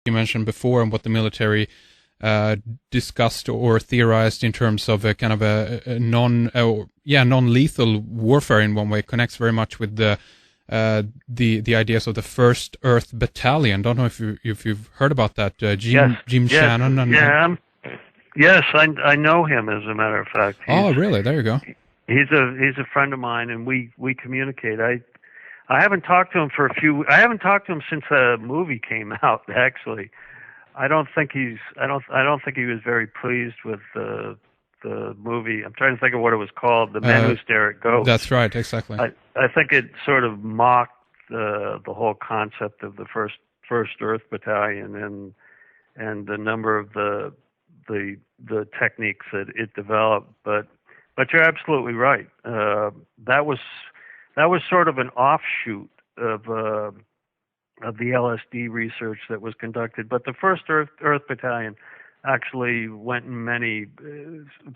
you mentioned before and what the military discussed or theorized in terms of a kind of a non-lethal warfare in one way connects very much with the ideas of the First Earth Battalion. Don't know if you've heard about that. Jim Shannon. Yes, I know him, as a matter of fact. Really? There you go. He's a friend of mine, and we communicate. I haven't talked to him I haven't talked to him since the movie came out. Actually, I don't think he was very pleased with the movie. I'm trying to think of what it was called. The Men Who Stare at Ghosts. That's right, exactly. I think it sort of mocked the whole concept of the First Earth Battalion and the number of the techniques that it developed. But you're absolutely right. That was sort of an offshoot of the LSD research that was conducted. But the First Earth Battalion actually went in many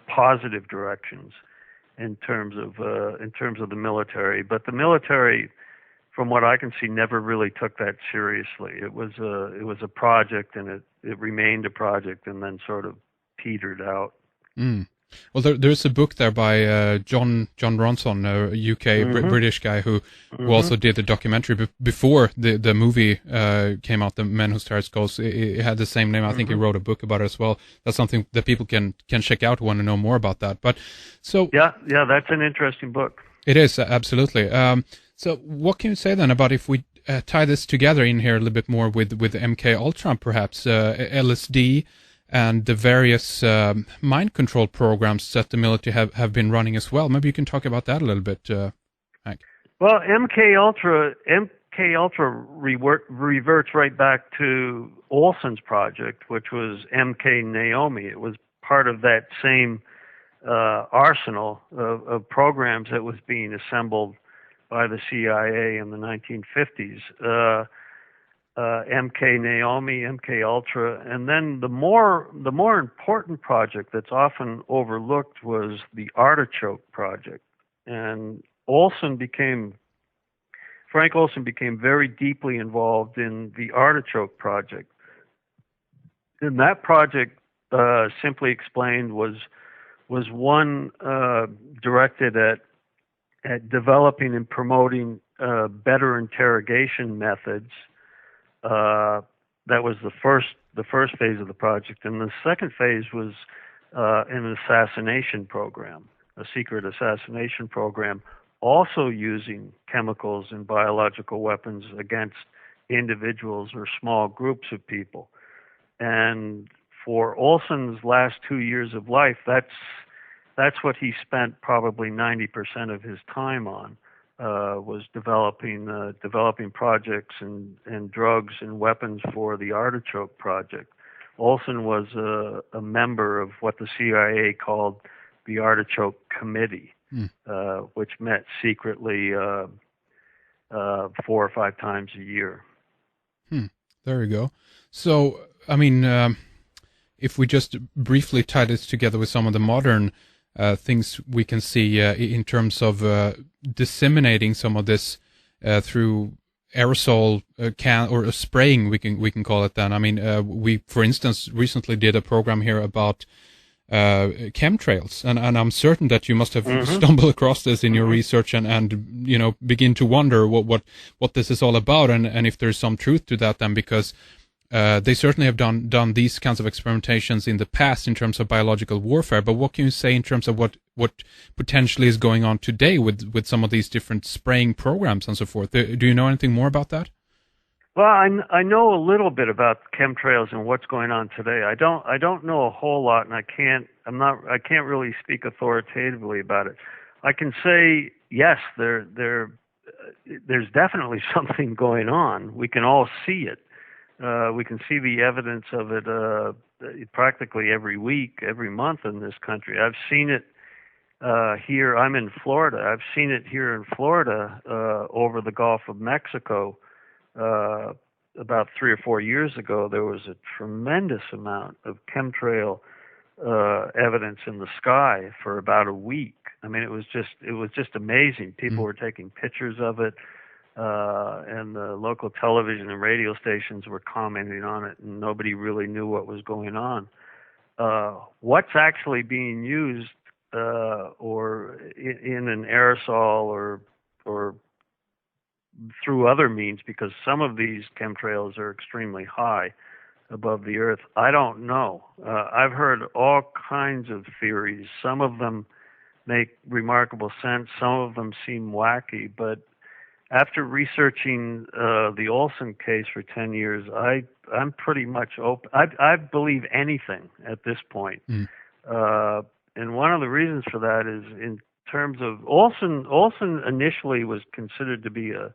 positive directions in terms of the military. But the military, from what I can see, never really took that seriously. It was a project, and it remained a project, and then sort of petered out. Mm. Well, there's a book there by John Ronson, a UK British guy who also did the documentary before the movie came out. The Men Who Stare at Ghosts. It had the same name. I think he wrote a book about it as well. That's something that people can check out who want to know more about that. But so yeah, that's an interesting book. It is, absolutely. So what can you say then about if we tie this together in here a little bit more with MK-Ultra, perhaps LSD? And the various mind control programs that the military have been running as well. Maybe you can talk about that a little bit, Hank. Well, MK-Ultra reverts right back to Olson's project, which was MK-Naomi. It was part of that same arsenal of programs that was being assembled by the CIA in the 1950s. MK-Naomi, MK-Ultra, and then the more important project that's often overlooked was the Artichoke project. And Frank Olson became very deeply involved in the Artichoke project. And that project, simply explained, was one directed at developing and promoting better interrogation methods. That was the first phase of the project, and the second phase was an assassination program, a secret assassination program, also using chemicals and biological weapons against individuals or small groups of people. And for Olson's last 2 years of life, that's what he spent probably 90% of his time on. Was developing projects and drugs and weapons for the Artichoke project. Olson was a member of what the CIA called the Artichoke Committee, which met secretly 4 or 5 times a year. There we go. So, I mean, if we just briefly tie this together with some of the modern things we can see in terms of disseminating some of this through aerosol or spraying, we can call it then. I mean, we, for instance, recently did a program here about chemtrails, and I'm certain that you must have stumbled across this in your research and begin to wonder what this is all about, and if there's some truth to that then, because they certainly have done these kinds of experimentations in the past in terms of biological warfare. But what can you say in terms of what potentially is going on today with some of these different spraying programs and so forth? Do you know anything more about that? Well, I know a little bit about chemtrails and what's going on today. I don't know a whole lot, and I can't really speak authoritatively about it. I can say yes, there's definitely something going on. We can all see it. We can see the evidence of it practically every week, every month in this country. I've seen it here. I'm in Florida. I've seen it here in Florida over the Gulf of Mexico. About 3 or 4 years ago, there was a tremendous amount of chemtrail evidence in the sky for about a week. I mean, it was just amazing. People were taking pictures of it. and the local television and radio stations were commenting on it, and nobody really knew what was going on. What's actually being used, or in an aerosol, or through other means, because some of these chemtrails are extremely high above the earth, I don't know. I've heard all kinds of theories. Some of them make remarkable sense. Some of them seem wacky. But after researching the Olson case for 10 years, I'm pretty much open. I believe anything at this point. Mm. And one of the reasons for that is in terms of Olson initially was considered to be a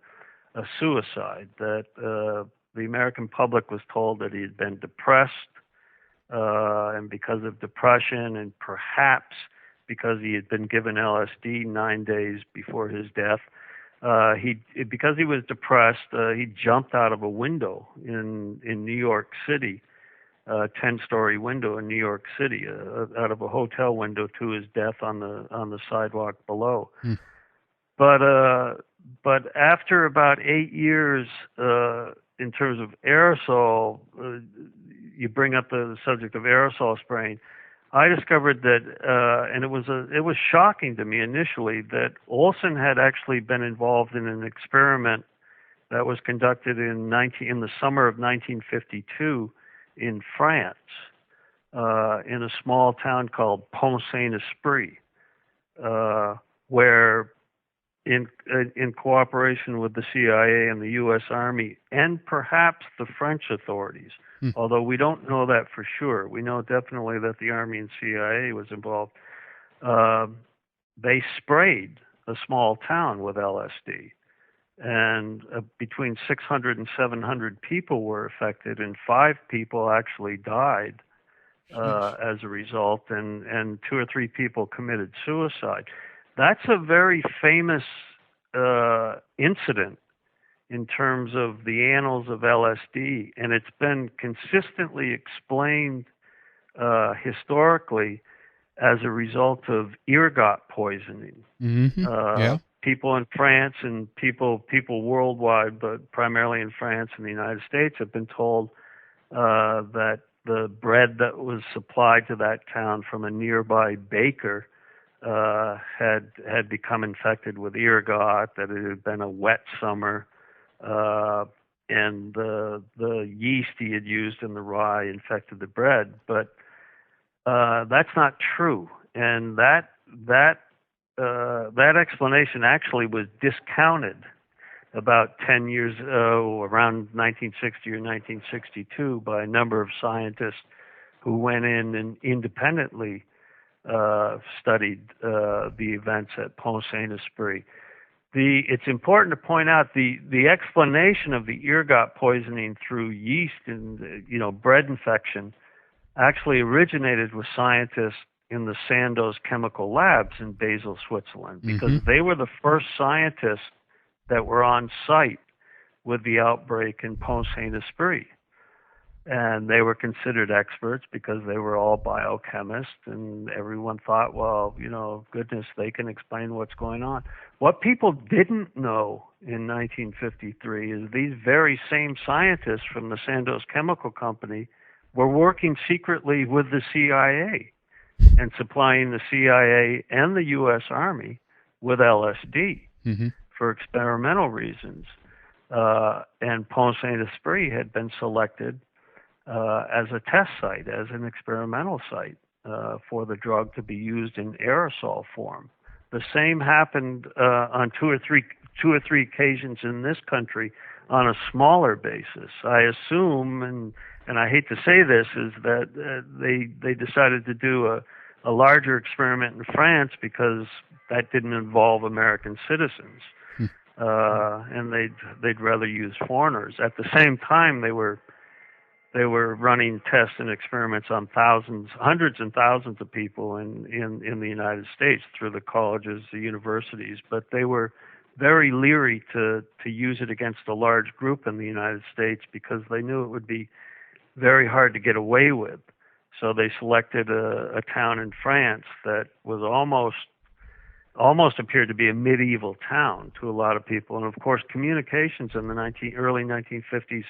suicide, that the American public was told that he had been depressed, and because of depression, and perhaps because he had been given LSD 9 days before his death, because he was depressed, he jumped out of a window in New York City, a 10-story window in New York City, out of a hotel window to his death on the sidewalk below. Mm. But after about 8 years, in terms of aerosol, you bring up the subject of aerosol spraying. I discovered that, and it was shocking to me initially, that Olson had actually been involved in an experiment that was conducted in the summer of 1952 in France, in a small town called Pont-Saint-Esprit, where in cooperation with the CIA and the U.S. Army and perhaps the French authorities, although we don't know that for sure. We know definitely that the Army and CIA was involved. They sprayed a small town with LSD, and between 600 and 700 people were affected, and 5 people actually died as a result, and 2 or 3 people committed suicide. That's a very famous incident in terms of the annals of LSD, and it's been consistently explained historically as a result of ergot poisoning. Mm-hmm. Yeah. People in France and people worldwide, but primarily in France and the United States, have been told that the bread that was supplied to that town from a nearby baker had become infected with ergot, that it had been a wet summer, and the yeast he had used in the rye infected the bread. But that's not true, and that explanation actually was discounted about 10 years around 1960 or 1962 by a number of scientists who went in and independently studied the events at Pont-Saint-Esprit. It's important to point out the explanation of the ergot poisoning through yeast and bread infection actually originated with scientists in the Sandoz chemical labs in Basel, Switzerland, because they were the first scientists that were on site with the outbreak in Pont-Saint-Esprit. And they were considered experts because they were all biochemists, and everyone thought, well, goodness, they can explain what's going on. What people didn't know in 1953 is these very same scientists from the Sandoz Chemical Company were working secretly with the CIA and supplying the CIA and the U.S. Army with LSD for experimental reasons. And Pont-Saint-Esprit had been selected as a test site, as an experimental site for the drug to be used in aerosol form. The same happened on two or three occasions in this country on a smaller basis. I assume, and I hate to say this, is that they decided to do a larger experiment in France because that didn't involve American citizens, and they'd rather use foreigners. At the same time, they were running tests and experiments on hundreds and thousands of people in the United States through the colleges, the universities, but they were very leery to use it against a large group in the United States because they knew it would be very hard to get away with. So they selected a town in France that was almost almost appeared to be a medieval town to a lot of people. And of course, communications in the early 1950s